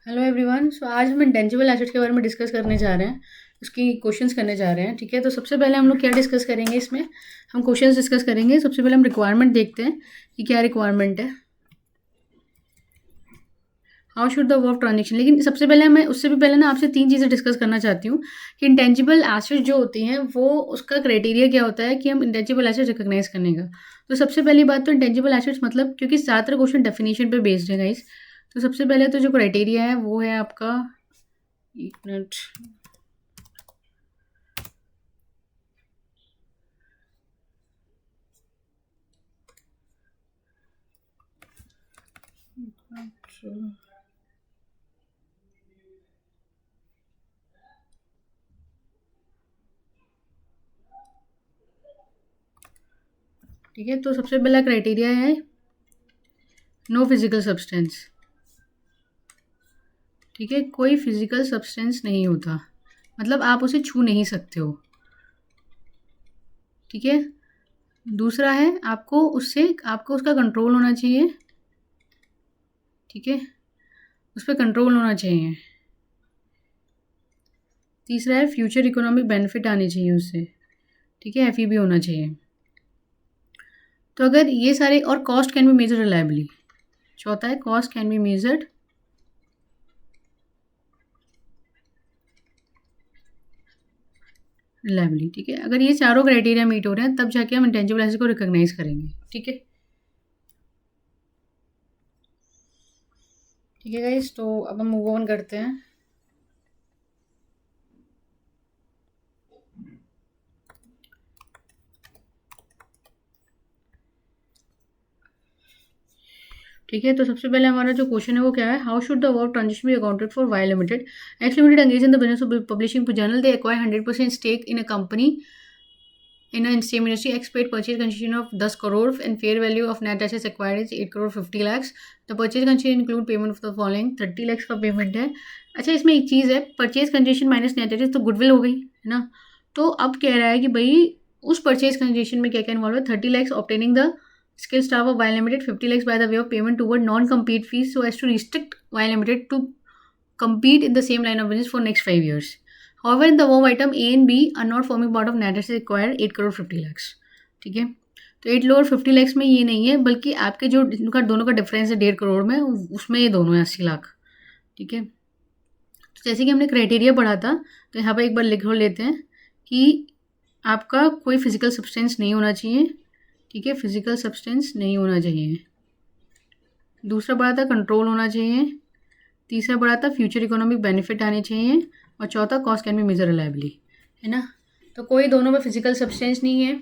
Hello everyone. सो आज हम intangible assets के बारे में डिस्कस करने जा रहे हैं, उसकी क्वेश्चंस करने जा रहे हैं। ठीक है, तो सबसे पहले हम लोग क्या डिस्कस करेंगे, इसमें हम क्वेश्चंस डिस्कस करेंगे। सबसे पहले हम रिक्वायरमेंट देखते हैं कि क्या रिक्वायरमेंट है। How should the work transaction, लेकिन सबसे पहले मैं उससे भी पहले ना आपसे तीन चीज़ें डिस्कस करना चाहती हूँ कि इंटेंजिबल एसेट्स जो होती हैं वो उसका क्राइटेरिया क्या होता है कि हम इंटेंजिबल एसेट्स रिकॉग्नाइज करने का। तो सबसे पहली बात तो इंटेंजिबल एसेट्स मतलब, क्योंकि ज़्यादातर क्वेश्चन डेफिनेशन पे बेस्ड है गाइस, तो सबसे पहले तो जो क्राइटेरिया है वो है आपका, एक मिनट, अच्छा, ठीक है। तो सबसे पहला क्राइटेरिया है नो फिजिकल सब्सटेंस। ठीक है, कोई फिजिकल सब्सटेंस नहीं होता, मतलब आप उसे छू नहीं सकते हो। ठीक है। दूसरा है आपको उसका कंट्रोल होना चाहिए। ठीक है, उस पर कंट्रोल होना चाहिए। तीसरा है फ्यूचर इकोनॉमिक बेनिफिट आनी चाहिए उससे। ठीक है, एफईबी होना चाहिए। तो अगर ये सारे, और cost can be measure reliably. चौथा है cost can be measured reliably. ठीक है, अगर ये चारों क्राइटेरिया मीट हो रहे हैं तब जाके हम इंटेंजिबल एसेट को रिकॉग्नाइज करेंगे। ठीक है, ठीक है गाइस, तो अब हम मूव ऑन करते हैं। ठीक है, तो सबसे पहले हमारा जो क्वेश्चन है वो क्या है, how should the work transaction be accounted for Y limited. X limited engage in the business of publishing journal, they acquire 100% stake in a company in a same industry. X paid purchase consideration of 10 crore and fair value of net assets acquired is 8 crore 50 lakhs. The purchase consideration include payment of the following 30 lakhs का payment है। अच्छा, इसमें एक चीज़ है, purchase consideration minus net assets, तो goodwill हो गई है ना। तो अब कह रहा है कि भाई उस परचेज कंसिडरेशन में क्या क्या इन्वॉल्व है, 30 lakhs obtaining the skill staff of Y limited, 50 lakhs by the way of payment toward non compete fees so as to restrict Y limited to compete in the same line of business for next 5 years. However, in the above item A and B are not forming part of net assets required 8 crore 50 lakhs. ठीक है, तो 8 crore 50 lakhs में ये नहीं है, बल्कि आपके जो इनका दोनों का डिफरेंस है 1.5 करोड़ में, उसमें ये दोनों है 80 लाख। ठीक है, तो जैसे कि हमने क्राइटेरिया पढ़ा था, तो यहाँ पर एक बार लिख लेते हैं कि आपका कोई फिजिकल सब्सटेंस नहीं होना चाहिए। ठीक है, फिजिकल सब्सटेंस नहीं होना चाहिए। दूसरा पढ़ा था कंट्रोल होना चाहिए। तीसरा पढ़ा था फ्यूचर इकोनॉमिक बेनिफिट आने चाहिए। और चौथा cost can be measure reliably, है ना। तो कोई दोनों में फिजिकल सब्सटेंस नहीं है।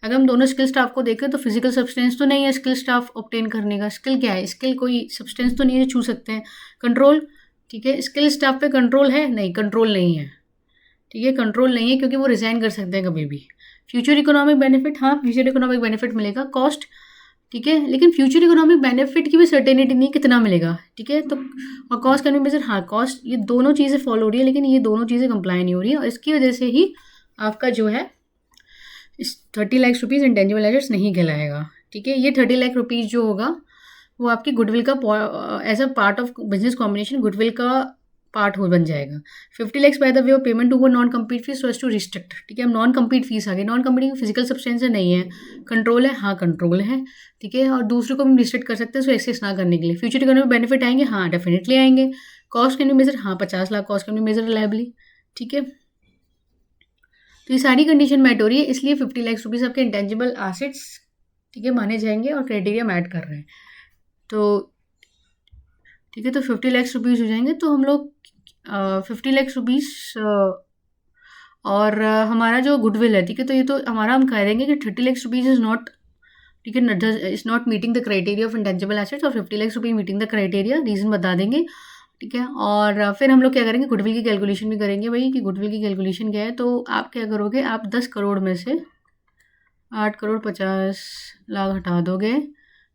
अगर हम दोनों स्किल स्टाफ को देखें तो फिजिकल सब्सटेंस तो नहीं है स्किल स्टाफ ऑब्टेन करने का। स्किल क्या है, स्किल कोई सब्सटेंस तो नहीं है जो छू सकते हैं। कंट्रोल, ठीक है, स्किल स्टाफ पे कंट्रोल है नहीं, कंट्रोल नहीं है। ठीक है, कंट्रोल नहीं है क्योंकि वो रिजाइन कर सकते हैं कभी भी। फ्यूचर इकोनॉमिक बेनिफिट, हाँ फ्यूचर इकोनॉमिक बेनिफिट मिलेगा। कॉस्ट, ठीक है, लेकिन फ्यूचर इकोनॉमिक बेनिफिट की भी सर्टेनिटी नहीं कितना मिलेगा। ठीक है, तो और कॉस्ट कैन बी मेजर, हाँ कॉस्ट, ये दोनों चीज़ें फॉलो हो रही है, लेकिन ये दोनों चीज़ें कंप्लाई नहीं हो रही है, और इसकी वजह से ही आपका जो है इस 30 लाख रुपीज़ इंटेंजिबल एसेट्स नहीं कहलाएगा। ठीक है, ये 30 लाख रुपीज़ जो होगा वो आपकी गुडविल का as a part of business combination goodwill का पार्ट हो बन जाएगा। 50 lakhs by the way of payment to non compete fees so as to restrict. ठीक है, हम नॉन कम्पीट फीस आ गई। नॉन कम्पीटिंग फिजिकल सब्सटेंस नहीं है, कंट्रोल है, हाँ कंट्रोल है। ठीक है, और दूसरे को हम रिस्ट्रिक्ट कर सकते हैं सो एक्सेस ना करने के लिए। फ्यूचर इकोनॉमिक बेनिफिट आएंगे, हाँ डेफिनेटली आएंगे। कॉस्ट कैन बी मेजर, हाँ 50 lakh cost can be measure reliably. ठीक है, तो ये सारी कंडीशन मैट हो रही है, इसलिए 50 लाख रुपीज़ आपके इंटेंजिबल एसेट्स, ठीक है, माने जाएंगे और क्राइटेरिया मैट कर रहे हैं। तो ठीक है, तो 50 लाख रुपीज़ हो जाएंगे, तो हम लोग 50 लाख रुपीज़ और हमारा जो गुडविल है, ठीक है, तो ये तो हमारा हम कह देंगे कि 30 लाख रुपीज़ इज़ नॉट, ठीक है, is not meeting the criteria of intangible assets, और 50 lakh rupees meeting the criteria, reason बता देंगे। ठीक है, और फिर हम लोग क्या करेंगे, गुडविल की कैलकुलेशन भी करेंगे भाई कि गुडविल की कैलकुलेशन क्या है। तो आप क्या करोगे, आप 10 करोड़ में से 8 करोड़ 50 लाख हटा दोगे।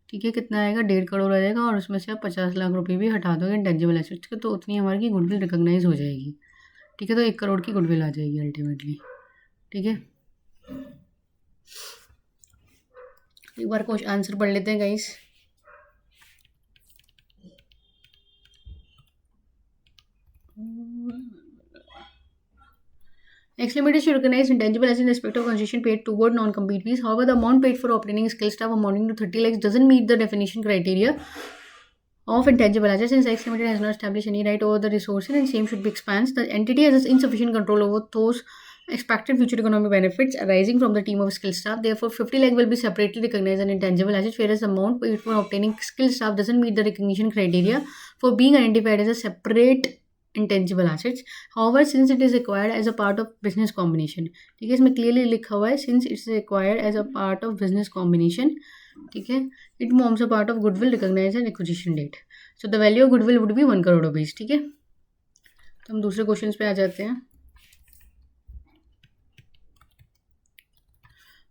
ठीक है, कितना आएगा, 1.5 करोड़ आ जाएगा, और उसमें से आप 50 लाख रुपये भी हटा दोगे इंटेंजिबल एसेट्स के, तो उतनी हमारी गुडविल रिकॉग्नाइज हो जाएगी। ठीक है, तो 1 करोड़ की गुडविल आ जाएगी अल्टीमेटली। ठीक है, एक बार क्वेश्चन आंसर पढ़ लेते हैं guys. X Limited should recognize intangible assets in respect of concession paid toward non-compete fees. However, the amount paid for obtaining skilled staff amounting to 30 lakhs doesn't meet the definition criteria of intangible assets, since X Limited has not established any right over the resources and same should be expensed. The entity has insufficient control over those expected future economic benefits arising from the team of skilled staff. Therefore, 50 lakh will be separately recognized as intangible assets, whereas the amount paid for obtaining skilled staff doesn't meet the recognition criteria for being identified as a separate intangible assets. However, since it is acquired as a part of business combination, ठीक है, इसमें clearly लिखा हुआ है since it's acquired as a part of business combination, ठीक है, it forms a part of goodwill recognized at acquisition date. So the value of goodwill would be 1 crore rupees. ठीक है, तो हम दूसरे क्वेश्चन पे आ जाते हैं.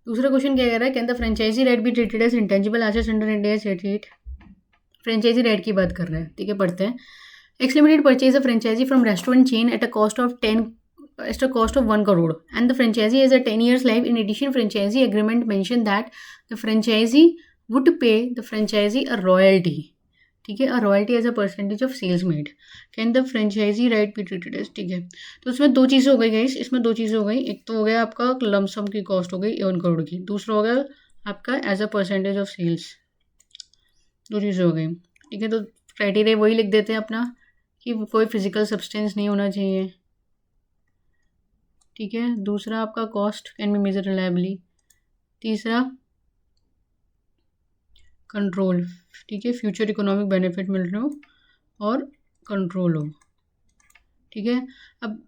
दूसरा क्वेश्चन क्या कह रहा है, can the franchisee right be treated as intangible assets under Ind AS 88. Franchisee right की बात कर रहे हैं. ठीक है, पढ़ते हैं. X Limited purchased a franchisee from restaurant chain at a cost of 1 crore, and the franchisee has a 10 years life. In addition, franchisee agreement mentioned that the franchisee would pay the franchisee a royalty. ठीक है, a royalty as a percentage of sales made. Can the franchisee right be treated as. ठीक है, तो उसमें दो चीज़ें हो गई गाइस, इसमें दो चीज़ें हो गई. एक तो हो गया आपका लमसम की कॉस्ट हो गई 1 करोड़ की. दूसरा हो गया आपका as a percentage of sales. दो चीज़ें हो गई. ठीक है, तो क्राइटेरिया वही लिख देते हैं अपना कि कोई फिजिकल सब्सटेंस नहीं होना चाहिए. ठीक है, दूसरा आपका cost can be measure reliably. तीसरा कंट्रोल. ठीक है, फ्यूचर इकोनॉमिक बेनिफिट मिल रहे हो और कंट्रोल हो. ठीक है, अब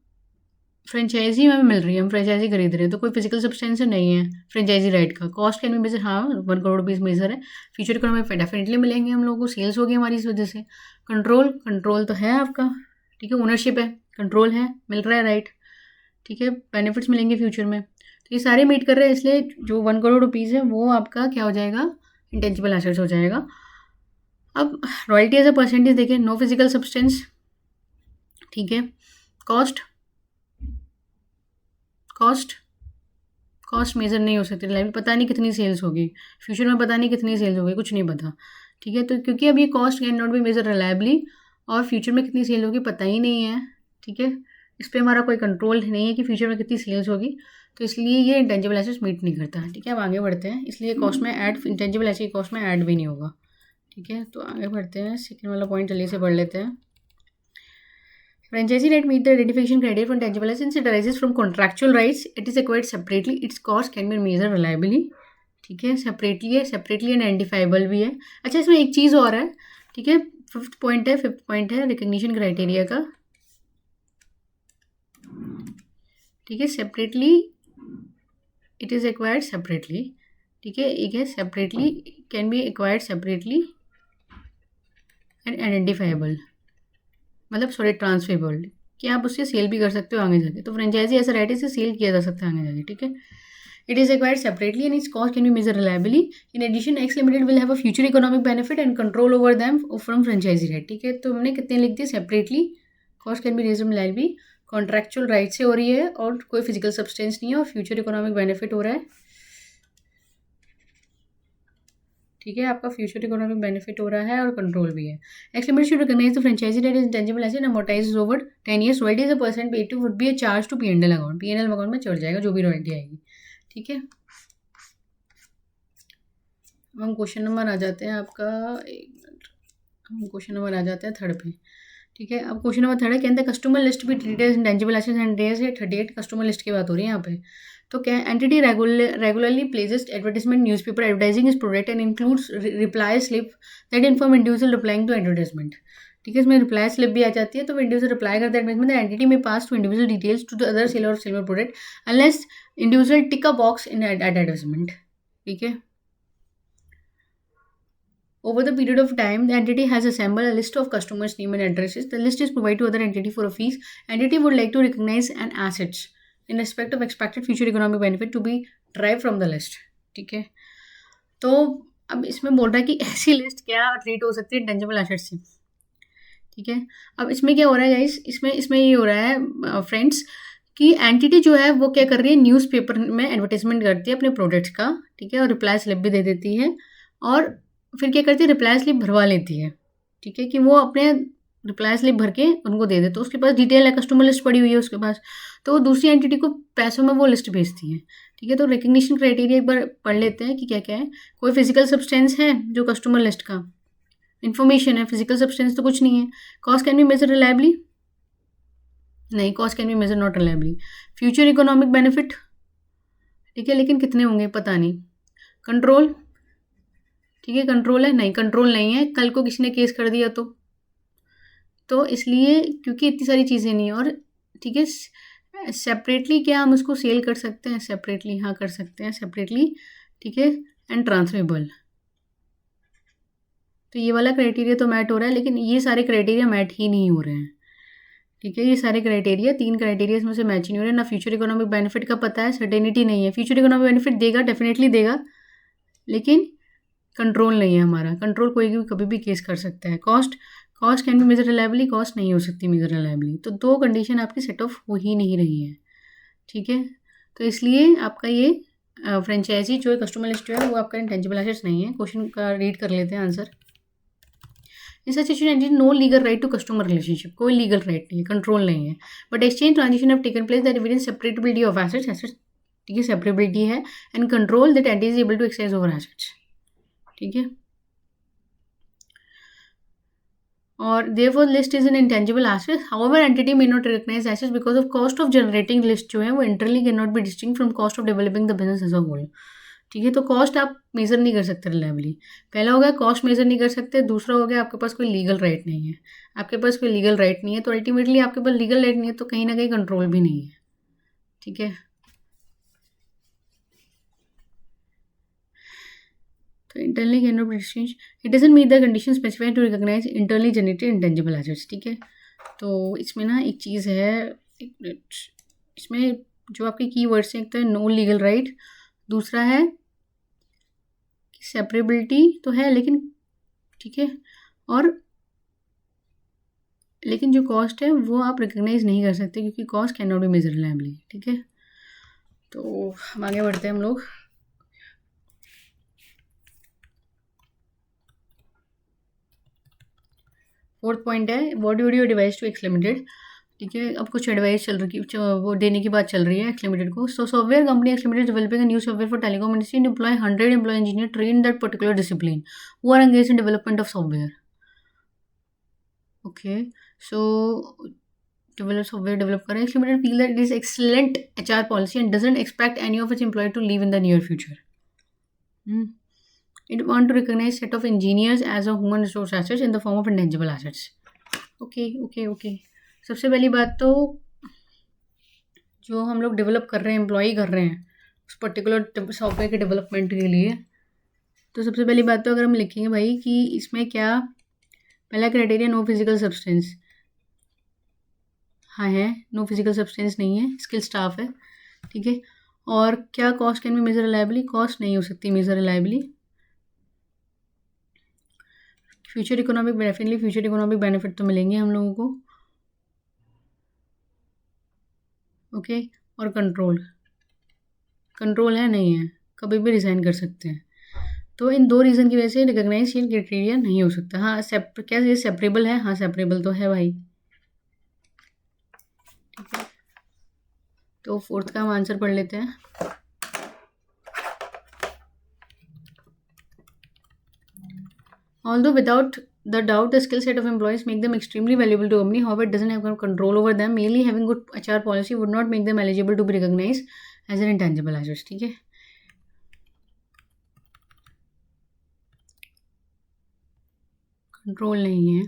फ्रेंचाइजी में मिल रही है, हम फ्रेंचाइजी खरीद रहे हैं, तो कोई फिजिकल सब्सटेंस नहीं है फ्रेंचाइजी राइट का. कॉस्ट कैन बी मेजर, हाँ 1 करोड़ रुपीज़ मेजर है. फ्यूचर इकोनॉमिक डेफिनेटली मिलेंगे हम लोगों को, सेल्स होगी हमारी इस वजह से. कंट्रोल तो है आपका. ठीक है, ओनरशिप है, कंट्रोल है, मिल रहा है राइट. ठीक है, बेनिफिट्स मिलेंगे फ्यूचर में. तो ये सारे मीट कर रहे हैं, इसलिए जो 1 करोड़ रुपीज़ है वो आपका क्या हो जाएगा, इंटेंजिबल एसेट्स हो जाएगा. अब रॉयल्टी एज अ परसेंटेज देखें, नो फिजिकल सब्सटेंस. ठीक है, कॉस्ट मेजर नहीं हो सकती. लाइव पता नहीं कितनी सेल्स होगी, फ्यूचर में पता नहीं कितनी सेल्स होगी, कुछ नहीं पता. ठीक है, तो क्योंकि अब ये cost can not be measure reliably और फ्यूचर में कितनी सेल होगी पता ही नहीं है. ठीक है, इस पर हमारा कोई कंट्रोल नहीं है कि फ्यूचर में कितनी सेल्स होगी, तो इसलिए ये इंटेंजिबल एसेट्स मीट नहीं करता है. ठीक है, अब आगे बढ़ते हैं. इसलिए कॉस्ट में ऐड, इंटेंजिबल एसेट कॉस्ट में ऐड भी नहीं होगा. ठीक है, तो आगे बढ़ते हैं. सेकेंड वाला पॉइंट जल्दी से पढ़ लेते हैं. Franchisee right meet the identification criteria for intangible assets since it arises from contractual rights. It is acquired separately. Its cost can be measured reliably. ठीक है, सेपरेटली है, सेपरेटली आइडेंटिफाइबल भी है. अच्छा, इसमें एक चीज़ और है. ठीक है, फिफ्थ पॉइंट है रिकग्निशन क्राइटेरिया का. ठीक है, separately it is acquired separately. ठीक है, एक है separately can be acquired separately and identifiable, मतलब सॉरी ट्रांसफरेबल, कि आप उससे सेल भी कर सकते हो आगे जाके. तो फ्रेंचाइजी ऐसा राइट है, इसे सेल किया जा सकता है आगे जाके. ठीक है, it is acquired separately and its cost can be measure reliably. In addition X limited will have a future economic benefit and control over them from franchisee right. ठीक है, तो हमने कितने लिख दिए, separately, cost can be measure reliably, contractual right से हो रही है और कोई फिजिकल सब्सटेंस नहीं है और फ्यूचर इकोनॉमिक बेनिफिट हो रहा है. ठीक है, आपका फ्यूचर इकोनॉमिक बेनिफिट हो रहा है और कंट्रोल भी है. X limited should recognise the franchisee that is intangible asset and amortised over 10 years. Royalty as a percent paid to would be a charge to PNL account. PNL account में चढ़ जाएगा जो भी रॉयल्टी आएगी. ठीक है, हम क्वेश्चन नंबर आ जाते हैं आपका, हम क्वेश्चन नंबर आ जाते हैं थर्ड पे. ठीक है, अब क्वेश्चन नंबर थर्ड है, can the customer list be treated as intangible assets Ind AS है 38. कस्टमर लिस्ट की बात हो रही है यहाँ पे. तो क्या entity regularly places advertisement newspaper advertising is product and includes reply slip that inform individual replying to advertisement. ठीक है, इसमें रिप्लाई स्लिप भी आ जाती है. तो इंडिविजुअल रिप्लाई करता है advertisement, the entity may pass to individual details to the other seller or silver product unless individual tick a box in advertisement. ठीक है, over the period of time, the entity has assembled a list of customers' name and addresses. The list is provided to other entity for a fees. Entity would like to recognize an assets in respect of expected future economic benefit to be derived from the list. ठीक है, तो अब इसमें बोल रहा है कि ऐसी लिस्ट क्या ट्रीट हो सकती है इंटेंजिबल एसेट्स से. ठीक है, अब इसमें क्या हो रहा है गाइस, इसमें ये हो रहा है फ्रेंड्स कि एंटिटी जो है वो क्या कर रही है, न्यूज़पेपर में एडवर्टाइजमेंट करती है अपने प्रोडक्ट्स का. ठीक है, और रिप्लाई स्लिप भी दे देती है और फिर क्या करती है, रिप्लाई स्लिप भरवा लेती है. ठीक है, कि वो अपने रिप्लाई स्लिप भर के उनको दे दे, तो उसके पास डिटेल है, कस्टमर लिस्ट पड़ी हुई है उसके पास, तो वो दूसरी एंटिटी को पैसों में वो लिस्ट भेजती है। ठीक है, तो रिकग्निशन क्राइटेरिया एक बार पढ़ लेते हैं कि क्या क्या है। कोई फिजिकल सब्सटेंस है जो कस्टमर लिस्ट का इन्फॉर्मेशन है, फिजिकल सब्सटेंस तो कुछ नहीं है। Cost can be measure reliably, नहीं, cost can be measure not reliably. Future economic benefit, ठीक है, लेकिन कितने होंगे पता नहीं। कंट्रोल, ठीक है, कंट्रोल है, नहीं कंट्रोल नहीं है, कल को किसी ने केस कर दिया तो इसलिए, क्योंकि इतनी सारी चीज़ें नहीं है। और ठीक है, सेपरेटली क्या हम उसको सेल कर सकते हैं, सेपरेटली हाँ कर सकते हैं सेपरेटली, ठीक है, एंड ट्रांसफरेबल। तो ये वाला क्राइटेरिया तो मैट हो रहा है, लेकिन ये सारे क्राइटेरिया मैट ही नहीं हो रहे हैं। ठीक है, ये सारे क्राइटेरिया, 3 क्राइटेरिया इसमें से मैच नहीं हो रहे। ना फ्यूचर इकोनॉमिक बेनिफिट का पता है, सर्टेनिटी नहीं है। फ्यूचर इकोनॉमिक बेनिफिट देगा, डेफिनेटली देगा, लेकिन कंट्रोल नहीं है हमारा। कंट्रोल कोई भी कभी भी केस कर सकता है। Cost can be measure reliably, cost नहीं हो सकती मेजर रिलायबली। तो 2 कंडीशन आपकी सेट ऑफ हो ही नहीं रही है। ठीक है, तो इसलिए आपका ये फ्रेंचाइजी जो कस्टमर लिस्ट जो है वो आपका इंटेंजिबल एसेट्स नहीं है। क्वेश्चन का रीड कर लेते हैं answer. In such situation no legal right to customer relationship, कोई लीगल राइट नहीं है, कंट्रोल नहीं है। But exchange transaction have taken place that evidence separability of assets, ठीक है, सेपरेबिलिटी है, and control that entity is able to exchange over assets. ठीक है, और therefore list is an intangible asset. However, entity may not recognize assets because of cost of generating list जो है वो internally cannot be distinct from cost of developing the business as a whole. ठीक है, तो cost आप major नहीं कर सकते रिलायबली। पहला हो गया कॉस्ट मेजर नहीं कर सकते, दूसरा हो गया आपके पास कोई लीगल राइट नहीं है। आपके पास कोई लीगल राइट नहीं है, तो अल्टीमेटली आपके पास लीगल राइट नहीं है, तो कहीं ना कहीं कंट्रोल भी नहीं है। ठीक है, तो internally cannot be exchanged, it doesn't meet the conditions specified to recognize internally generated intangible assets। ठीक है, तो इसमें ना एक चीज़ है, एक मिनट, इसमें जो आपके की वर्ड्स हैं, एक तो है नो लीगल राइट, दूसरा है सेपरेबिलिटी तो है, लेकिन ठीक है, और लेकिन जो कॉस्ट है वो आप रिकग्नाइज नहीं कर सकते क्योंकि cost can not be measure reliably. ठीक है, तो हम आगे बढ़ते हैं हम लोग। फोर्थ पॉइंट है what do your device to X limited. ठीक है, अब कुछ एडवाइस चल रही वो देने की बात चल रही है एक्स लिमिटेड को। So software company X limited developing new software for telecom industry and employ 100 employ engineer train that particular discipline who are engaged in development of software. Okay, so software develop करें। X limited feel that it is excellent HR policy and doesn't expect any of its employ to leave in the near future. It want to recognize set of engineers as a human resource assets in the form of intangible assets. Okay. सबसे पहली बात तो जो हम लोग develop कर रहे हैं, एम्प्लॉय कर रहे हैं उस पर्टिकुलर सॉफ्टवेयर के डेवलपमेंट के लिए, तो सबसे पहली बात तो अगर हम लिखेंगे भाई कि इसमें क्या, पहला क्राइटेरिया नो फिजिकल सब्सटेंस, हाँ है, नो फिजिकल सब्सटेंस नहीं है, स्किल स्टाफ है। ठीक है, और क्या cost can be measure reliably, cost नहीं हो सकती measure reliably. Future economic definitely future economic benefit तो मिलेंगे हम लोगों को। ओके, और कंट्रोल है नहीं है, कभी भी रिज़ाइन कर सकते हैं। तो इन 2 रीज़न की वजह से रिकग्नाइजेशन क्राइटेरिया नहीं हो सकता। हाँ, क्या ये सेपरेबल है, हाँ सेपरेबल तो है भाई। ठीक है, तो फोर्थ का हम आंसर पढ़ लेते हैं। Although without the doubt the skill set of employees make them extremely valuable to company, however it doesn't have control over them. Merely having good HR policy would not make them eligible to be recognized as an intangible asset. ठीक है, control नहीं है।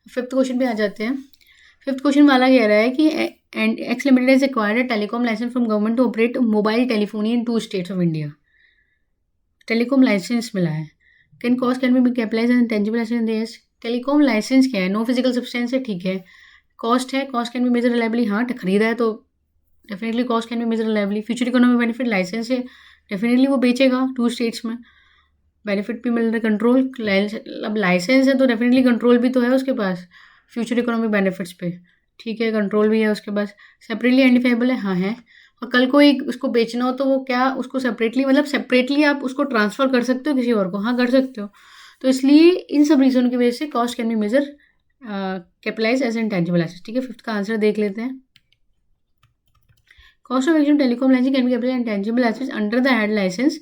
Fifth question पे आ जाते हैं। Fifth question वाला कह रहा है कि X limited has acquired telecom licence from government to operate mobile telephony in 2 states of India. Telecom licence मिला है, can cost can be capitalised as intangible asset. Yes, telecom licence क्या है, no physical substance है, ठीक है। Cost है, cost can be measure reliably, हाँ खरीदा है तो definitely cost can be measure reliably. Future economic benefit, licence है, डेफिनेटली वो बेचेगा 2 स्टेट्स में, बेनिफिट भी मिल रहा है। कंट्रोल, अब लाइसेंस है तो डेफिनेटली कंट्रोल भी तो है उसके पास फ्यूचर इकोनॉमिक बेनिफिट्स पे। ठीक है, कंट्रोल भी है उसके पास। सेपरेटली आइडेंटिफाइबल है, हाँ है। और कल को एक उसको बेचना हो तो वो क्या, उसको सेपरेटली, मतलब सेपरेटली आप उसको ट्रांसफ़र कर सकते हो किसी और को, हाँ कर सकते हो। तो इसलिए इन सब रीज़न की वजह से cost can be measure capitalise as intangible assets. ठीक है, फिफ्थ का आंसर देख लेते हैं। Cost of action telecom licence can be capitalise intangible assets under the head licence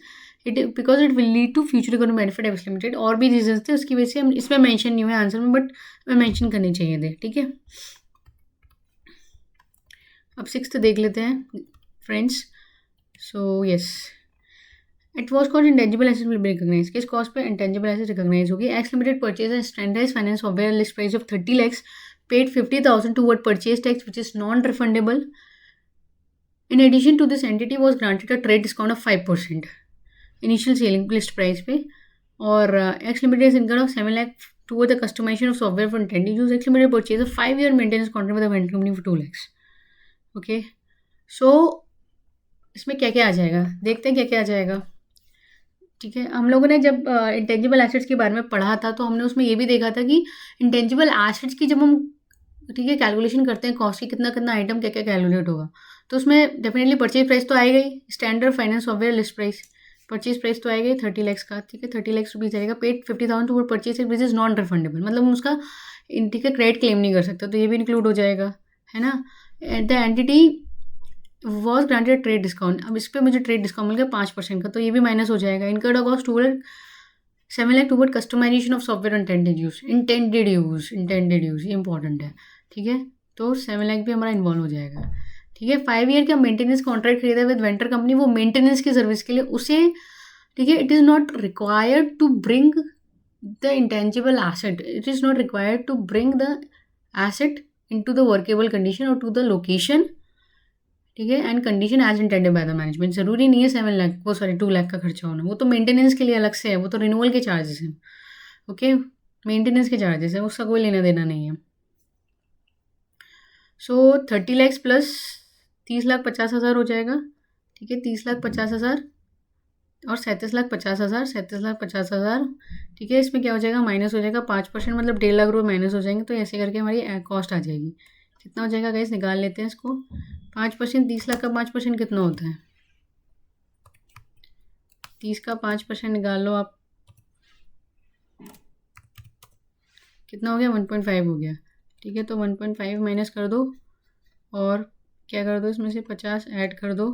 it because it will lead to future economic benefit average limited. और भी reason थे, उसकी वजह से हम इसमें मेंशन नहीं हुए आंसर में, बट मैं मेंशन करनी चाहिए थे। ठीक है, अब सिक्स्थ देख लेते हैं friends. So yes, at was cost intangible asset will be recognise. किस कॉस्ट पे इंटेंजिबल एसेट रिकॉग्नाइज होगी? X limited purchase and standardise finance software list price of 30 lakhs, paid 50,000 toward purchase tax which is non refundable. In addition to this, entity was granted a trade discount of 5% initial selling list price पे, और X Limited is incurred of 7 lakh toward the customization of software for intended use. X Limited purchased a 5-year maintenance contract with the vendor company for 2 lakhs. Okay, so इसमें क्या क्या आ जाएगा, देखते हैं क्या क्या आ जाएगा। ठीक है, हम लोगों ने जब इंटेंजिबल एसेट्स के बारे में पढ़ा था तो हमने उसमें ये भी देखा था कि इंटेंजिबल एसेट्स की जब हम, ठीक है, कैलकुलेशन करते हैं कॉस्ट की, कितना कितना आइटम क्या क्या कैलकुलेट होगा, तो उसमें डेफिनेटली परचेज प्राइस तो आएगा ही, standard finance software list price, purchase price तो आएगा ही 30 lakhs का। ठीक है, 30 lakhs रुपीज़ आएगा, paid 50,000 to purchase which is non refundable, मतलब हम उसका ठीक है क्रेडिट क्लेम नहीं कर सकते, तो ये भी इंक्लूड हो जाएगा, है ना। The entity was granted trade discount, अब इस पर मुझे ट्रेड डिस्काउंट मिल गया 5% का, तो ये भी माइनस हो जाएगा। Incurred cost toward 7 lakh toward customisation of software intended use, intended use ये इंपॉर्टेंट है। ठीक है, तो 7 lakh भी हमारा इन्वॉल्व हो जाएगा। ठीक है, 5 year का मेंटेनेंस कॉन्ट्रैक्ट खरीदा विद वेंडर कंपनी, वो मेंटेनेंस की सर्विस के लिए उसे, ठीक है, it is not required to bring the intangible asset, it is not required to bring the asset in to the workable condition और टू द लोकेशन। ठीक है, and condition as intended by the management. जरूरी नहीं है 7 लाख, वो sorry 2 lakh का खर्चा होना, वो तो मेंटेनेंस के लिए अलग से है, वो तो रिन्यूअल के चार्जेस हैं। ओके, मेंटेनेंस के चार्जेस है, उसका कोई लेना देना नहीं है। सो 30 lakhs प्लस 30,50,000 हो जाएगा। ठीक है, 30,50,000 और 37,50,000, 37,50,000। ठीक है, इसमें क्या हो जाएगा, माइनस हो जाएगा 5%, मतलब 1.5 लाख रुपये माइनस हो जाएंगे, तो ऐसे करके हमारी कॉस्ट आ जाएगी। कितना हो जाएगा गाइस, निकाल लेते हैं इसको। 5%, 30 लाख का 5% कितना होता है? 30 का 5% निकाल लो आप, कितना हो गया, 1.5 हो गया। ठीक है, तो 1.5 माइनस कर दो और क्या कर दो, इसमें से 50 ऐड कर दो।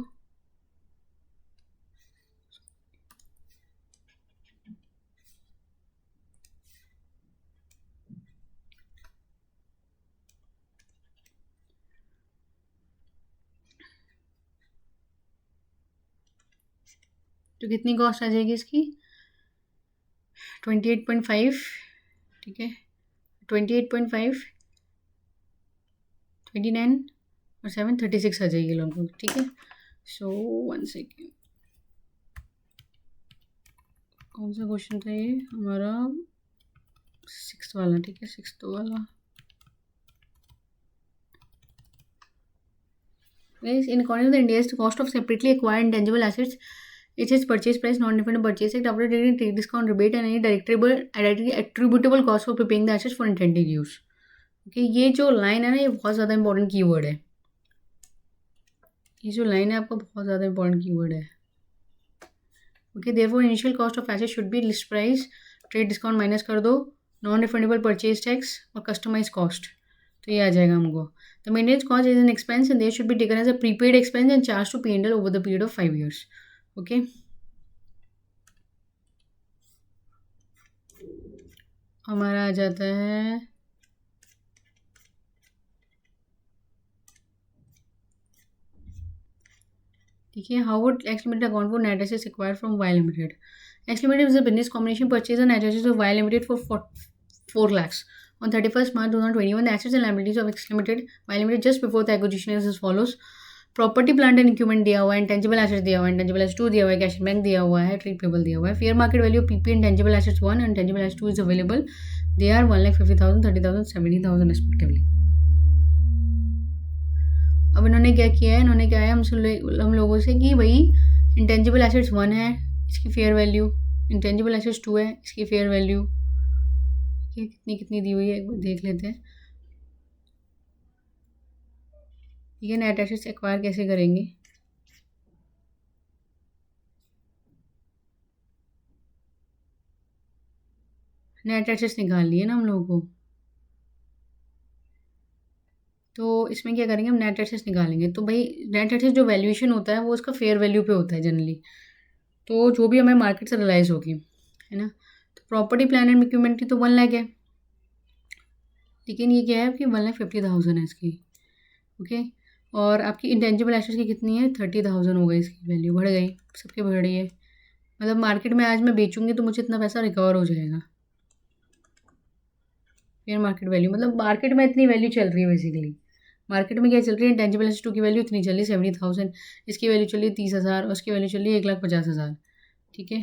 तो कितनी कॉस्ट आ जाएगी इसकी, 28.5। ठीक है, 28.5, 29 और 7, 36 आ जाएगी लोगों को। ठीक है, सो 1 सेकेंड, कौन सा क्वेश्चन था ये हमारा, 6th वाला। ठीक है, 6th वाला। In accordance with India's cost of separately acquired intangible assets, it is purchase price, non-refundable purchase tax after taking trade discount, rebate and any directly attributable cost for preparing the assets for intended use. Okay, ये जो line है ना, ये बहुत ज़्यादा important keyword है। ये जो लाइन है आपका बहुत ज़्यादा इंपॉर्टेंट कीवर्ड है। Okay, therefore initial cost of asset should be list price, trade discount minus कर दो, नॉन रिफंडेबल परचेज टैक्स और कस्टमाइज कॉस्ट, तो ये आ जाएगा हमको। The maintenance cost is an expense and they should be taken as a prepaid expense and charged to P&L over the period of 5 years. Okay. हमारा आ जाता है ठीक है, how would X Limited account for net assets acquired from Y Limited? X Limited is a business combination purchase and net assets of Y Limited for 4 lakhs. On 31st March 2021, the assets and liabilities of X Limited, Y Limited just before the acquisition is as follows. Property plant and equipment दिया हुआ है, intangible assets दिया हुआ है, intangible assets 2 दिया हुआ है, cash bank दिया हुआ है, ट्रेड पेबल दिया हुआ है, fair market value PP intangible assets 1 and intangible assets 2 is available, they are 1,50,000, 30,000, 70,000 respectively. अब इन्होंने क्या किया है, इन्होंने क्या है हम लोगों से कि भाई इंटेंजिबल एसेट्स 1 है, इसकी फेयर वैल्यू, इंटेंजिबल एसेट्स 2 है, इसकी फेयर वैल्यू, ये कितनी कितनी दी हुई है एक बार देख लेते हैं। ये नेट एसेट्स एक्वायर कैसे करेंगे, नेट एसेट्स निकाल लिए ना हम लोगों को, तो इसमें क्या करेंगे, हम नेट एसेट्स निकालेंगे। तो भाई नेट एसेट्स जो वैल्यूएशन होता है वो उसका फेयर वैल्यू पे होता है जनरली, तो जो भी हमें मार्केट से रियलाइज़ होगी, है ना। तो प्रॉपर्टी प्लांट एंड इक्विपमेंट की तो 1 लाख है, लेकिन ये क्या है आपकी 1,50,000 है इसकी, ओके। और आपकी इंटेंजिबल एसेट्स की कितनी है, 30,000 हो गई, इसकी वैल्यू बढ़ गई, सबके बढ़ रही है। मतलब मार्केट में आज मैं बेचूंगी तो मुझे इतना पैसा रिकवर हो जाएगा, फेयर मार्केट वैल्यू। मतलब मार्केट में इतनी वैल्यू चल रही है बेसिकली। मार्केट में क्या चल रही है, इंटेंजिबल एसेट 2 की वैल्यू इतनी चल रही है 70,000, इसकी वैल्यू चल रही है 30,000, उसकी वैल्यू चल रही है 1,50,000, ठीक है।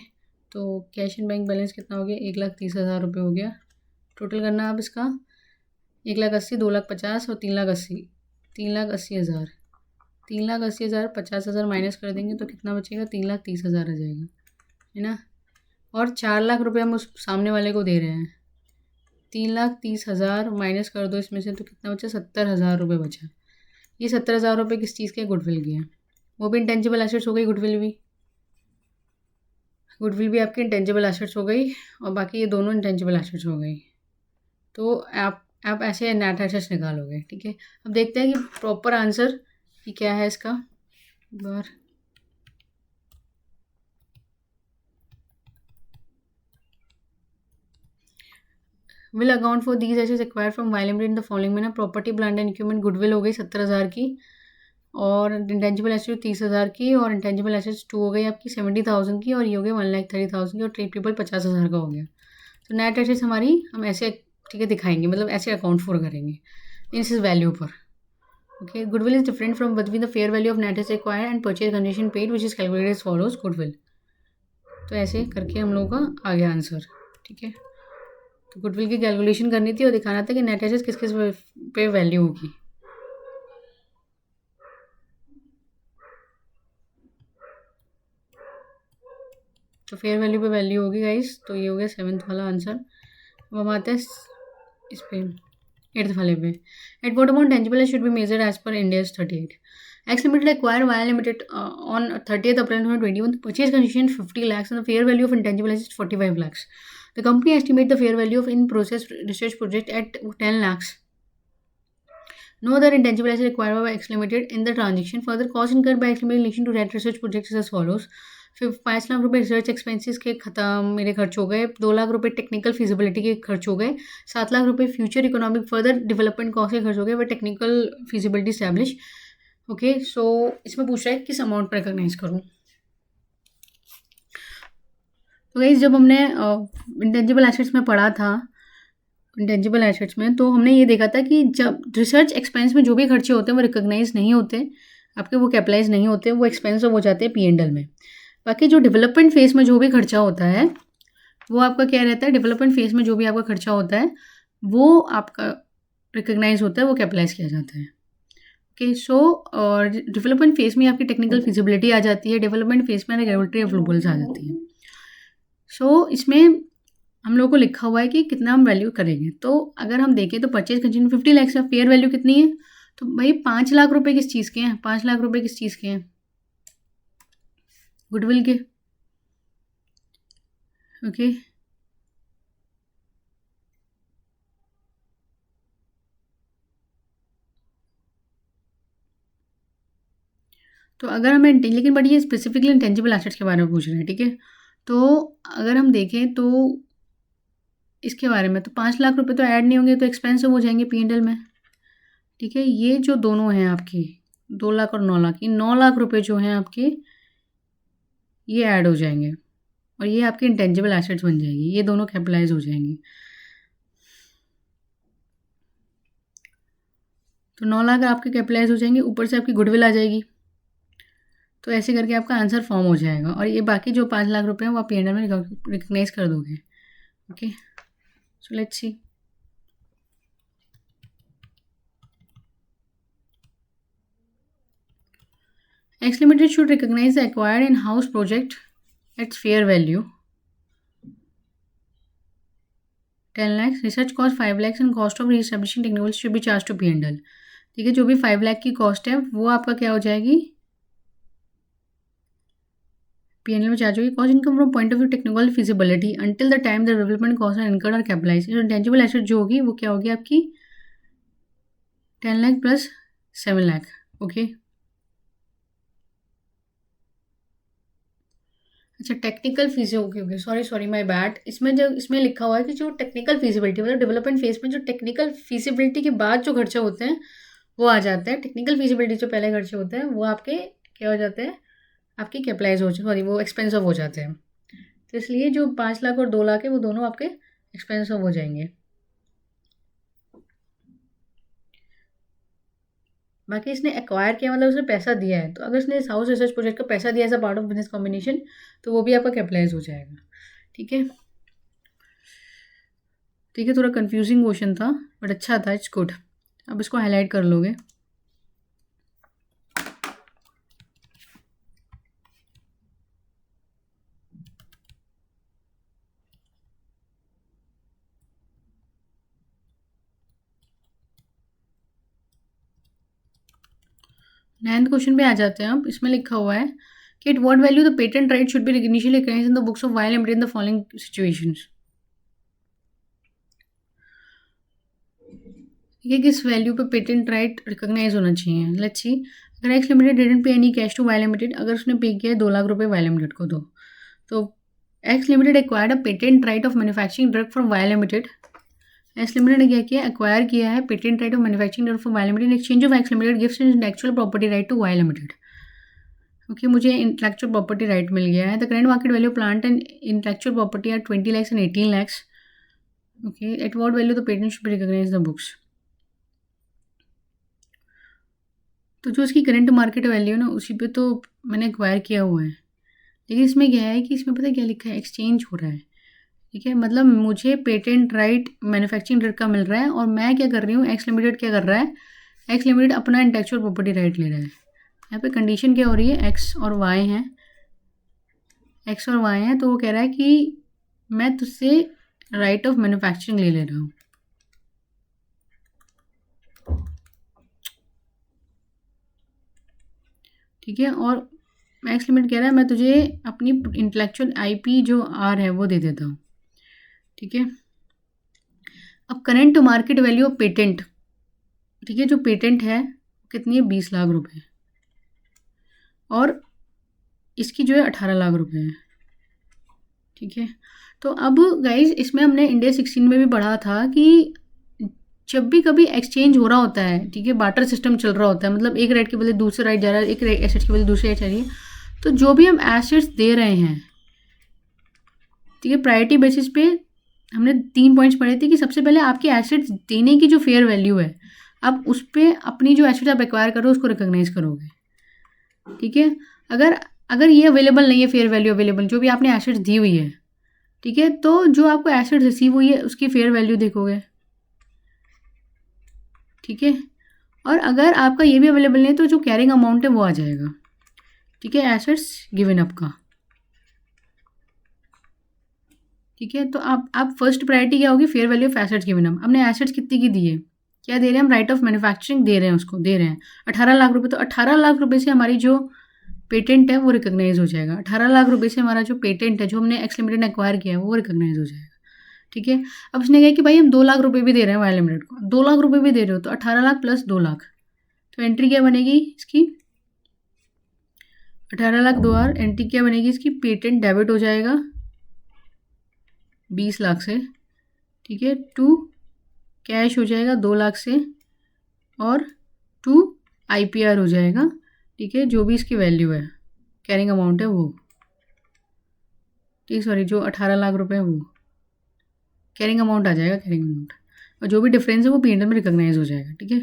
तो कैश एंड बैंक बैलेंस कितना हो गया, 1,30,000 रुपये हो गया। टोटल करना आप इसका, 1,80,000, 2,50,000 और 3,80,000, 3,80,000, 3,80,000, 50,000 माइनस कर देंगे तो कितना बचेगा, 3,30,000 आ जाएगा, है ना। और 4 लाख रुपये हम उस सामने वाले को दे रहे हैं, 3,30,000 माइनस कर दो इसमें से तो कितना बचा, 70,000 रुपये बचा। ये 70,000 रुपये किस चीज़ के, गुडविल के हैं, वो भी इंटेंजिबल एसेट्स हो गई, गुडविल भी आपकी इंटेंजिबल एसेट्स हो गई, और बाकी ये दोनों इंटेंजिबल एसेट्स हो गई। तो आप ऐसे नेट एसेट्स निकालोगे, ठीक है। अब देखते हैं कि प्रॉपर आंसर कि क्या है इसका, एक बार। Will account for these assets acquired from Y limited in the following में ना, property plant and equipment goodwill हो गई 70,000 की, और इंटेंजिबल एसेट्स 30,000 की, और इंटेंजिबल एसेट्स 2 हो गई आपकी 70,000 की, और ये हो गई 1,30,000 की, और ट्रेड पीपल 50,000 का हो गया। तो नेट एसेट्स हमारी हम ऐसे, ठीक है, दिखाएंगे, मतलब ऐसे अकाउंट फॉर करेंगे इस वैल्यू पर, okay. Goodwill is different from between the fair value of net asset acquired and purchase condition paid which is calculated as follows goodwill. तो ऐसे करके हम लोगों का आ गया आंसर, ठीक है। तो गुडविल की कैलकुलेशन करनी थी और दिखाना था कि नेट एसेट्स किस किस पे वैल्यू होगी। तो फेयर वैल्यू पे वैल्यू होगी गाइस, तो ये हो गया 7th वाला आंसर। अब हम आते हैं इस पे 8th वाले पे। At what amount tangible should be measured as per Ind AS 38। X Limited acquired Via Limited on 30th April 2021. The purchase condition 50 lakhs and the fair value of intangible assets 45 lakhs. The company estimate the fair value of in-process research project at 10 lakhs. No other intangible asset acquired by X Limited in the transaction. Further cost incurred by X Limited in relation to that research project is as follows. 5 lakh रुपए research expenses के खत्म मेरे खर्च हो गए, 2 लाख रुपए technical feasibility के खर्च हो गए, 7 लाख रुपए future economic further development cost के खर्च हो गए, वह टेक्निकल फिजिबिलिटी स्टैब्लिश, ओके। सो इसमें पूछ रहा है किस अमाउंट पर रिकॉग्नाइज करूँ। तो गाइस जब हमने इंटेंजिबल एसेट्स में पढ़ा था, इंटेंजिबल एसेट्स में तो हमने ये देखा था कि जब रिसर्च एक्सपेंस में जो भी खर्चे होते हैं वो रिकॉग्नाइज नहीं होते आपके, वो कैपिटलाइज नहीं होते, वो एक्सपेंस हो जाते हैं P&L में। बाकी जो डेवलपमेंट फेज में जो भी खर्चा होता है वो आपका क्या रहता है, डेवलपमेंट फेज में जो भी आपका खर्चा होता है वो आपका रिकॉग्नाइज होता है, वो कैपिटलाइज किया जाता है, ओके। सो डेवलपमेंट फेज में आपकी टेक्निकल फिजिबिलिटी आ जाती है, डेवलपमेंट फेज में रेगुलेटरी अप्रूवल्स आ जाती है। सो इसमें हम लोगों को लिखा हुआ है कि कितना हम वैल्यू करेंगे। तो अगर हम देखें तो परचेज कंसिडरेशन 50 लाख का फेयर वैल्यू कितनी है, तो भाई 5 लाख रुपए किस चीज़ के हैं, 5 लाख रुपए किस चीज़ के हैं, गुडविल के, ओके। तो अगर हमें लेकिन बट ये स्पेसिफिकली इंटेंजिबल एसेट्स के बारे में पूछ रहे हैं, ठीक है। तो अगर हम देखें तो इसके बारे में तो 5 लाख रुपए तो ऐड नहीं होंगे, तो एक्सपेंसिव हो जाएंगे P&L में, ठीक है। ये जो दोनों हैं आपके 2 लाख और 9 लाख, ये 9 लाख रुपए जो हैं आपके ये ऐड हो जाएंगे और ये आपके इंटेंजिबल एसेट्स बन जाएगी, ये दोनों कैपिटलाइज हो जाएंगे। तो 9 लाख आपके कैपिटलाइज हो जाएंगे, ऊपर से आपकी गुडविल आ जाएगी। तो ऐसे करके आपका आंसर फॉर्म हो जाएगा और ये बाकी जो 5 लाख रुपए हैं वो आप P&L में रिकॉग्नाइज कर दोगे, okay. So let's see. X Limited should recognize the acquired in-house project at fair value 10 lakhs, research cost 5 lakhs and cost of re-establishing technicals should be charged to P&L, ठीक है। जो भी 5 लाख की cost है वो आपका क्या हो जाएगी, P&L में चार्ज होगी cost income from point of view technical feasibility until the time the development cost are incurred और कैपिटलाइज। इंटेंजिबल एसेट जो होगी वो क्या होगी आपकी 10 लाख प्लस 7 लाख। ओके, अच्छा technical fees okay sorry my bad. इसमें जो इसमें लिखा हुआ है कि जो टेक्निकल फीसिबिलिटी मतलब डेवलपमेंट फेज में जो टेक्निकल फीसिबिलिटी के बाद जो खर्चे होते हैं वो आ जाते हैं। टेक्निकल फीसिबिलिटी जो पहले खर्चे होते हैं वो आपके क्या हो जाते हैं, आपके कैपिटलाइज हो सॉरी वो एक्सपेंसिव हो जाते हैं। तो इसलिए जो 5 लाख और 2 लाख है वो दोनों आपके एक्सपेंसिव हो जाएंगे। बाकी इसने एक्वायर किया मतलब उसने पैसा दिया है, तो अगर इसने इस हाउस रिसर्च प्रोजेक्ट का पैसा दिया as a part of business combination तो वो भी आपका कैपिटलाइज हो जाएगा। ठीक है, ठीक है, थोड़ा कंफ्यूजिंग क्वेश्चन था बट अच्छा था, इट्स गुड। अब इसको हाईलाइट कर लोगे। नाइन्थ क्वेश्चन पे आ जाते हैं। अब इसमें लिखा हुआ है कि at what value the patent right should be initially recognised in the books of Y limited in the following situations. ठीक है, किस वैल्यू पे पेटेंट राइट रिकॉग्नाइज होना चाहिए। लेट्स सी, अगर X limited didn't pay any cash to Y limited, अगर उसने पे किया है 2 लाख रुपए वाई लिमिटेड को तो X limited acquired a patent right of manufacturing drug from Y limited. X limited ने क्या किया, एक्वायर किया है patent right of manufacturing drug from Y limited in exchange of X limited gives intellectual property right to Y limited. Okay, मुझे intellectual property right मिल गया है। The current market value plant and intellectual property are 20 lakhs and 18 lakhs। Okay, at what value the patent should be recognised the books. तो जो इसकी current market value है ना उसी पे तो मैंने एक्वायर किया हुआ है। लेकिन इसमें क्या है कि इसमें पता है क्या लिखा है, एक्सचेंज हो रहा है। ठीक है, मतलब मुझे पेटेंट राइट मैन्युफैक्चरिंग राइट का मिल रहा है और मैं क्या कर रही हूँ, एक्स लिमिटेड क्या कर रहा है, एक्स लिमिटेड अपना इंटेलेक्चुअल प्रॉपर्टी राइट ले रहा है। यहाँ पे कंडीशन क्या हो रही है, एक्स और वाई हैं, एक्स और वाई हैं, तो वो कह रहा है कि मैं तुझसे राइट ऑफ मैन्युफैक्चरिंग ले रहा हूँ। ठीक है, और एक्स लिमिट कह रहा है मैं तुझे अपनी इंटेलेक्चुअल आईपी जो आर है वो दे देता हूँ। ठीक है, अब current market value of patent, ठीक है, जो पेटेंट है कितनी है, 20 लाख रुपए, और इसकी जो है 18 लाख रुपए है। ठीक है, तो अब गाइज इसमें हमने इंडिया 16 में भी पढ़ा था कि जब भी कभी एक्सचेंज हो रहा होता है, ठीक है, बार्टर सिस्टम चल रहा होता है, मतलब एक राइट के बदले दूसरे राइट जा रहा है, एक एसेट के बदले दूसरे राइट जा रही है, तो जो भी हम एसेट्स दे रहे हैं, ठीक है, प्रायोरिटी बेसिस पे हमने 3 पॉइंट्स पढ़े थे कि सबसे पहले आपके एसेट्स देने की जो फेयर वैल्यू है, आप उस पर अपनी जो एसेट्स आप एक्वायर करो उसको रिकॉग्नाइज करोगे। ठीक है, अगर ये अवेलेबल नहीं है, फेयर वैल्यू अवेलेबल जो भी आपने एसेट्स दी हुई है, ठीक है, तो जो आपको एसेट रिसीव हुई है उसकी फेयर वैल्यू देखोगे। ठीक है, और अगर आपका ये भी अवेलेबल नहीं है तो जो कैरिंग अमाउंट है वो आ जाएगा। ठीक है, एसेट्स गिवन अप का। ठीक है, तो आप फर्स्ट प्रायोरिटी क्या होगी, fair value of assets given up. हमने एसेट्स कितनी की दी है, क्या दे रहे हैं हम, राइट ऑफ मैन्युफैक्चरिंग दे रहे हैं, उसको दे रहे हैं 18 लाख रुपए, तो 18 लाख रुपए से हमारी जो पेटेंट है वो रिकॉग्नाइज हो जाएगा। 18 लाख रुपए से हमारा जो पेटेंट है जो हमने एक्स लिमिटेड ने एक्वायर किया है वो रिकॉग्नाइज हो जाएगा। ठीक है, अब उसने कहा कि भाई हम 2 लाख रुपए भी दे रहे हैं वाई लिमिटेड को, 2 लाख रुपए भी दे रहे हो तो 18 लाख प्लस 2 लाख, तो एंट्री क्या बनेगी इसकी, 18 लाख 2 और एंट्री क्या बनेगी इसकी, पेटेंट डेबिट हो जाएगा 20 लाख से। ठीक है, टू कैश हो जाएगा 2 लाख से, और टू आईपीआर हो जाएगा। ठीक है, जो भी इसकी वैल्यू है, कैरिंग अमाउंट है वो, ठीक, सॉरी जो 18 लाख रुपए है वो कैरिंग अमाउंट आ जाएगा, कैरिंग अमाउंट, और जो भी डिफरेंस है वो पी एंड एल में रिकॉग्नाइज हो जाएगा। ठीक है,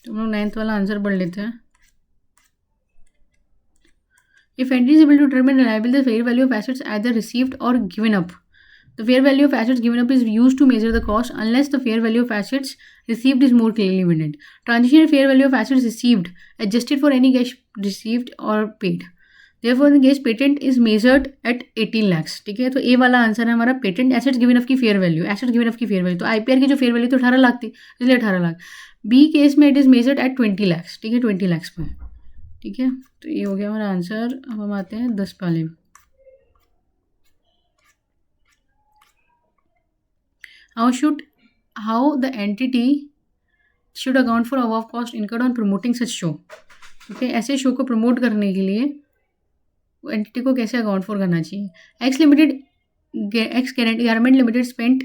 तो हम लोग 9th वाला आंसर पढ़ लेते हैं। If entry is able to determine reliable the fair value of assets either received or given up, the fair value of assets given up is used to measure the cost unless the fair value of assets received is more clearly evident. Transitional fair value of assets received adjusted for any cash received or paid. Therefore, in case patent is measured at 18 lakhs. ठीक है, तो ए वाला answer है हमारा patent assets given up की fair value, assets given up की fair value, तो IPR की जो फेयर वैल्यू तो 18 लाख थी, इसलिए 18 लाख। बी केस में it is measured eight 20 lakhs। ठीक है, 20 lakhs पे। ठीक है, तो ये हो गया हमारा आंसर। अब हम आते हैं 10 वाले में। How the entity should account for above cost incurred on promoting such show. Okay, ऐसे शो को प्रमोट करने के लिए एंटिटी को कैसे अकाउंट फॉर करना चाहिए। एक्स गारमेंट लिमिटेड स्पेंट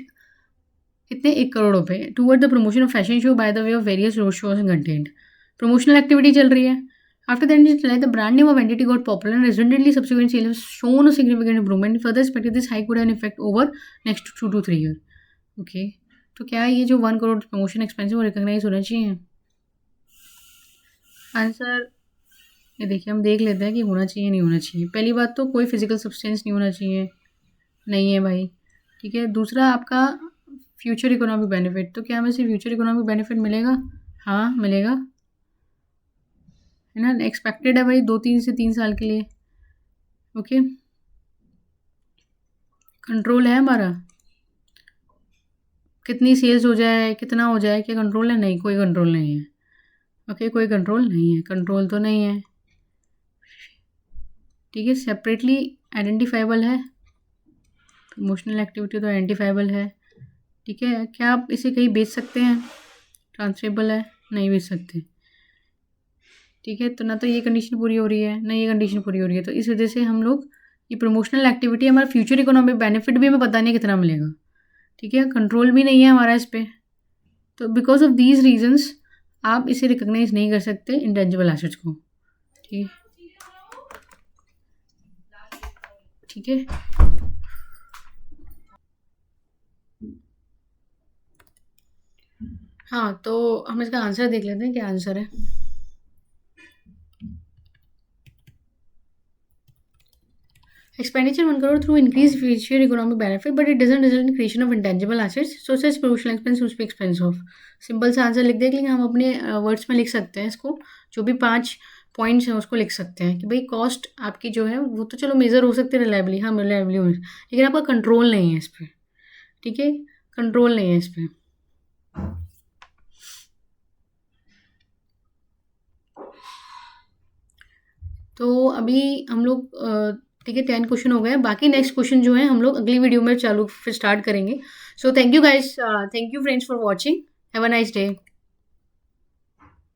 कितने 1 करोड़ रुपए toward the promotion of fashion show by the way of various road shows and content. Promotional activity चल रही है। After the entity, the brand name of entity got popular and resultantly subsequent sales shown a significant improvement. Further expected this hike would have an effect over next 2 to 3 years. Okay, तो क्या ये जो 1 crore promotion expense है वो recognise होना चाहिए। Answer ये देखिए, हम देख लेते हैं कि होना चाहिए नहीं होना चाहिए। पहली बात तो कोई फिजिकल सब्सटेंस नहीं होना चाहिए, नहीं है भाई। ठीक है, दूसरा आपका फ्यूचर इकोनॉमिक बेनिफिट, तो क्या हमें से फ्यूचर इकोनॉमिक बेनिफिट मिलेगा? हाँ मिलेगा, है ना, एक्सपेक्टेड है भाई 2-3 से 3 साल के लिए। ओके, कंट्रोल है हमारा, कितनी सेल्स हो जाए, कितना हो जाए, क्या कंट्रोल है? नहीं, कोई कंट्रोल नहीं है। ओके, कोई कंट्रोल नहीं है, कंट्रोल तो नहीं है। ठीक है, सेपरेटली आइडेंटिफाइबल है, प्रमोशनल एक्टिविटी तो आइडेंटिफाइबल है। ठीक है, क्या आप इसे कहीं बेच सकते हैं? ट्रांसफरेबल है, नहीं बेच सकते। ठीक है, तो ना तो ये कंडीशन पूरी हो रही है ना ये कंडीशन पूरी हो रही है, तो इस वजह से हम लोग ये प्रमोशनल एक्टिविटी हमारा फ्यूचर इकोनॉमिक बेनिफिट भी हमें पता नहीं कितना मिलेगा। ठीक है, कंट्रोल भी नहीं है हमारा इस पर, तो बिकॉज ऑफ दीज रीजंस आप इसे रिकॉग्नाइज नहीं कर सकते इंटेंजिबल एसेट्स को। ठीक ठीक है, हाँ, तो हम इसका आंसर देख लेते हैं, क्या आंसर है। Expenditure 1 crore through increased future economic benefit, but it doesn't result in creation of intangible assets. So such promotional expense must be expense of. Simple सा आंसर लिख दें, लेकिन हम अपने वर्ड्स में लिख सकते हैं इसको, जो भी 5 पॉइंट्स हैं उसको लिख सकते हैं कि भाई कॉस्ट आपकी जो है वो तो चलो मेजर हो सकती है रिलायबली, हाँ रिलायबली हो, लेकिन आपका कंट्रोल नहीं है इस पर। ठीक है, कंट्रोल नहीं है इस पर। तो अभी हम लोग ठीक है 10 क्वेश्चन हो गए, बाकी नेक्स्ट क्वेश्चन जो है हम लोग अगली वीडियो में चालू फिर स्टार्ट करेंगे। So thank you guys, thank you friends for watching, have a nice day.